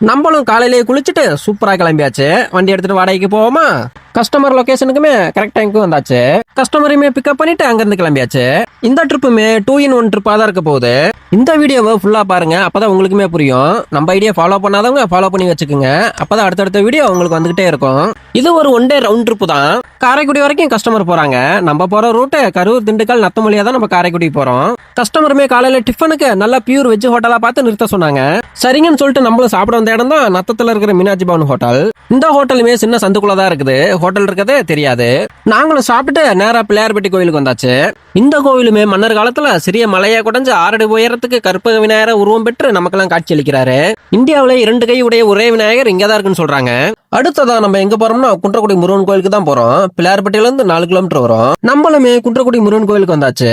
நம்மளும் காலையிலேயே குளிச்சுட்டு சூப்பரா கிளம்பியாச்சு. வண்டி எடுத்துட்டு வாடகைக்கு போவோமா? கஸ்டமர் லொகேஷனுக்குமே கரெக்ட் டைமுக்கு வந்தாச்சு. கஸ்டமரையுமே பிக்கப் பண்ணிட்டு அங்கிருந்து கிளம்பியாச்சு. இந்த ட்ரிப்புமே 2-in-1 ட்ரிப்பா தான் இருக்க போகுது. இந்த வீடியோவை ஃபுல்லா பாருங்க, அப்பதான் உங்களுக்குமே புரியும். நம்ம ஐடியா ஃபாலோ பண்ணாதவங்க ஃபாலோ பண்ணி வச்சுக்கோங்க. அப்பதான் அடுத்தடுத்த வீடியோ உங்களுக்கு வந்துகிட்டே இருக்கும். இது ஒரு 1 டே ரவுண்ட் ட்ரிப் தான். காரைக்குடி வரைக்கும் கஸ்டமர் போறாங்க. நம்ம போற ரூட் கரூர், திண்டுக்கல், நத்தமொழியா தான் நம்ம காரைக்குடி போறோம். கஸ்டமருமே காலையில டிஃபனுக்கு நல்லா பியூர் வெஜ் ஹோட்டலா பார்த்து நிறுத்த சொன்னாங்க. சரிங்கன்னு சொல்லிட்டு நம்மளும் சாப்பிட வந்த இடம் தான் நத்தத்துல இருக்கிற மீனாட்சி பவன் ஹோட்டல். இந்த ஹோட்டலுமே சின்ன சந்துக்குள்ளதான் இருக்குது. ஹோட்டல் இருக்கதே தெரியாது. நாங்களும் சாப்பிட்டு நேரா பிள்ளையார்பட்டி கோயிலுக்கு வந்தாச்சு. இந்த கோவிலுமே மன்னர் காலத்துல சிறிய மலையை குடைஞ்சு 6 அடி உயரத்துக்கு கற்பக விநாயகரை உருவம் பெற்று நமக்கெல்லாம் காட்சி அளிக்கிறாரு. இந்தியாவில 2 கை உடைய ஒரே விநாயகர் இங்கதான் இருக்குன்னு சொல்றாங்க. அடுத்ததா நம்ம எங்க போறோம்னா குன்றக்குடி முருகன் கோயிலுக்கு தான் போறோம். பிள்ளையார்பட்டியில இருந்து 4 கிலோமீட்டர் வரும். நம்மளுமே குன்றக்குடி முருகன் கோயிலுக்கு வந்தாச்சு.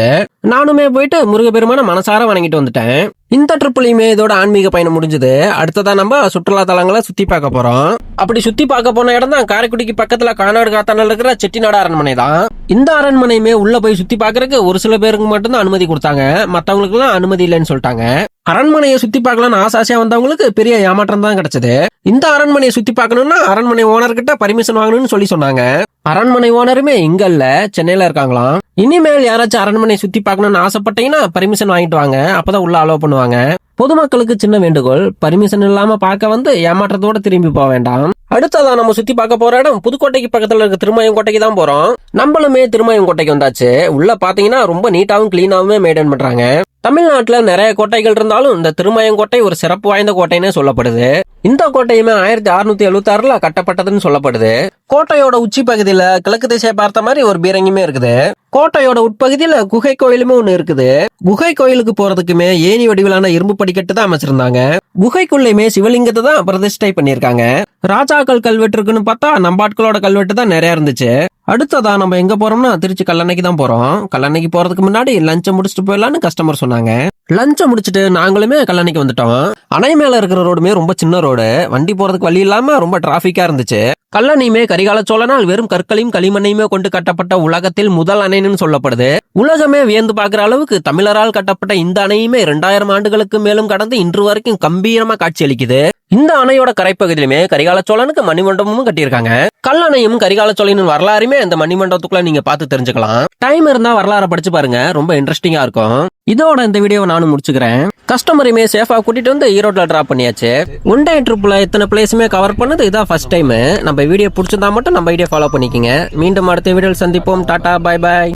நானுமே போயிட்டு முருகப்பெருமான மனசார வணங்கிட்டு வந்துட்டேன். இந்த ட்ரிப்லயுமே இதோட ஆன்மீக பயணம் முடிஞ்சது. அடுத்ததா நம்ம சுற்றுலா தலங்களை சுத்தி பார்க்க போறோம். அப்படி சுத்தி பார்க்க போன இடம் தான் காரைக்குடிக்கு பக்கத்துல கானாடு காத்தானல் இருக்கிற செட்டிநாடு அரண்மனை தான். இந்த அரண்மனையுமே உள்ள போய் சுத்தி பாக்குறதுக்கு ஒரு சில பேருக்கு மட்டும்தான் அனுமதி கொடுத்தாங்க. மத்தவங்களுக்கு எல்லாம் அனுமதி இல்லைன்னு சொல்லிட்டாங்க. அரண்மனையை சுத்தி பார்க்கலாம்னு ஆசாசியா வந்தவங்களுக்கு பெரிய ஏமாற்றம் தான் கிடைச்சது. இந்த அரண்மனையை சுத்தி பார்க்கணும்னா அரண்மனை ஓனர் கிட்ட பர்மிஷன் வாங்கணும்னு சொல்லி சொன்னாங்க. அரண்மனை ஓனருமே இங்க இல்ல, சென்னையில இருக்காங்களாம். இனிமேல் யாராச்சும் அரண்மனை சுத்தி பார்க்கணும்னு ஆசைப்பட்டீங்கன்னா பர்மிஷன் வாங்கிட்டு வாங்க, அப்பதான் உள்ள அலோவ் பண்ணுவாங்க. பொதுமக்களுக்கு சின்ன வேண்டுகோள், பர்மிஷன் இல்லாம பார்க்க வந்து ஏமாற்றத்தோட திரும்பி போக வேண்டாம். அடுத்ததான் நம்ம சுத்தி பார்க்க போற இடம் புதுக்கோட்டைக்கு பக்கத்துல இருக்க திருமயம் கோட்டைக்கு தான் போறோம். நம்மளுமே திருமயம் கோட்டைக்கு வந்தாச்சு. உள்ள பாத்தீங்கன்னா ரொம்ப நீட்டாவும் கிளீனாவுமே மெயின்டைன் பண்றாங்க. தமிழ்நாட்டுல நிறைய கோட்டைகள் இருந்தாலும் இந்த திருமயம் கோட்டை ஒரு சிறப்பு வாய்ந்த கோட்டைன்னு சொல்லப்படுது. இந்த கோட்டையுமே 1676ல கட்டப்பட்டதுன்னு சொல்லப்படுது. கோட்டையோட உச்சி பகுதியில கிழக்கு திசையை பார்த்த மாதிரி ஒரு பீரங்கியுமே இருக்குது. கோட்டையோட உட்பகுதியில குகை கோயிலுமே ஒண்ணு இருக்குது. குகை கோயிலுக்கு போறதுக்குமே ஏணி வடிவிலான இரும்பு படிக்கட்டு தான் அமைச்சிருந்தாங்க. குகைக்குள்ளயுமே சிவலிங்கத்தை தான் பிரதிஷ்டை பண்ணிருக்காங்க. ராஜாக்கள் கல்வெட்டு இருக்குன்னு பார்த்தா நம்பாட்களோட கல்வெட்டு தான் நிறைய இருந்துச்சு. அடுத்ததா நம்ம எங்க போறோம்னா திருச்சி கல்லணைக்கு தான் போறோம். கல்லணைக்கு போறதுக்கு முன்னாடி லஞ்சம் முடிச்சுட்டு போயிடலான்னு கஸ்டமர் சொன்னாங்க. லஞ்சம் முடிச்சுட்டு நாங்களுமே கல்லணைக்கு வந்துட்டோம். அணை மேல இருக்கிற ரோடுமே ரொம்ப சின்ன ரோடு. வண்டி போறதுக்கு வழி இல்லாம ரொம்ப டிராபிக்கா இருந்துச்சு. கல்லணையுமே கரிகால சோழனால் வெறும் கற்களையும் களிமண்ணையுமே கொண்டு கட்டப்பட்ட உலகத்தில் முதல் அணைன்னு சொல்லப்படுது. உலகமே வியந்து பார்க்கிற அளவுக்கு தமிழரால் கட்டப்பட்ட இந்த அணையுமே 2000 ஆண்டுகளுக்கு மேலும் கடந்து இன்று வரைக்கும் கம்பீரமா காட்சி அளிக்குது. இந்த அணையோட கரைப்பகுதியிலுமே கரிகால சோழனுக்கு மணிமண்டபமும் கட்டியிருக்காங்க. கல்லணையும் கரிகால சோழனின் வரலாறுமே இந்த மணிமண்டபத்துக்குள்ள நீங்க பார்த்து தெரிஞ்சுக்கலாம். டைம் இருந்தா வரலாறு படிச்சு பாருங்க, ரொம்ப இன்ட்ரெஸ்டிங்கா இருக்கும். இதோட இந்த வீடியோவை நானும் முடிச்சுக்கிறேன். கஸ்டமரையுமே சேஃபா கூட்டிட்டு வந்து ஈரோட்ல டிராப் பண்ணியாச்சு. 1 டே ட்ரிப்ல இத்தனை பிளேஸுமே கவர் பண்ணது இதான் ஃபர்ஸ்ட் டைம். நம்ம வீடியோ பிடிச்சிருந்தா மட்டும் நம்ம வீடியோ ஃபாலோ பண்ணிக்கங்க. மீண்டும் அடுத்த வீடியோவில் சந்திப்போம். Tata, bye bye.